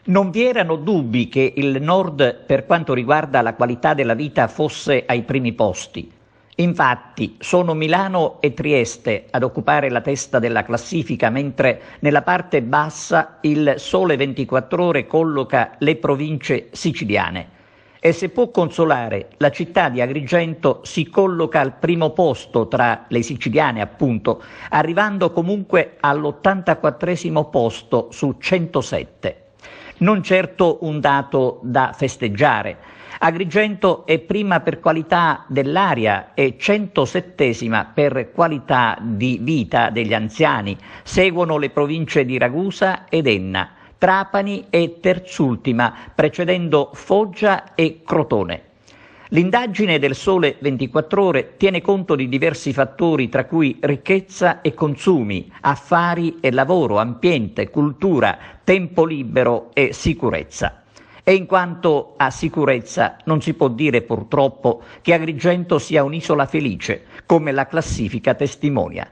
Non vi erano dubbi che il Nord, per quanto riguarda la qualità della vita, fosse ai primi posti. Infatti, sono Milano e Trieste ad occupare la testa della classifica, mentre nella parte bassa il Sole 24 Ore colloca le province siciliane. E se può consolare, la città di Agrigento si colloca al primo posto tra le siciliane, appunto, arrivando comunque all'84° posto su 107. Non certo un dato da festeggiare. Agrigento è prima per qualità dell'aria e 107ª per qualità di vita degli anziani. Seguono le province di Ragusa ed Enna. Trapani è terzultima, precedendo Foggia e Crotone. L'indagine del Sole 24 Ore tiene conto di diversi fattori, tra cui ricchezza e consumi, affari e lavoro, ambiente, cultura, tempo libero e sicurezza. E in quanto a sicurezza non si può dire purtroppo che Agrigento sia un'isola felice, come la classifica testimonia.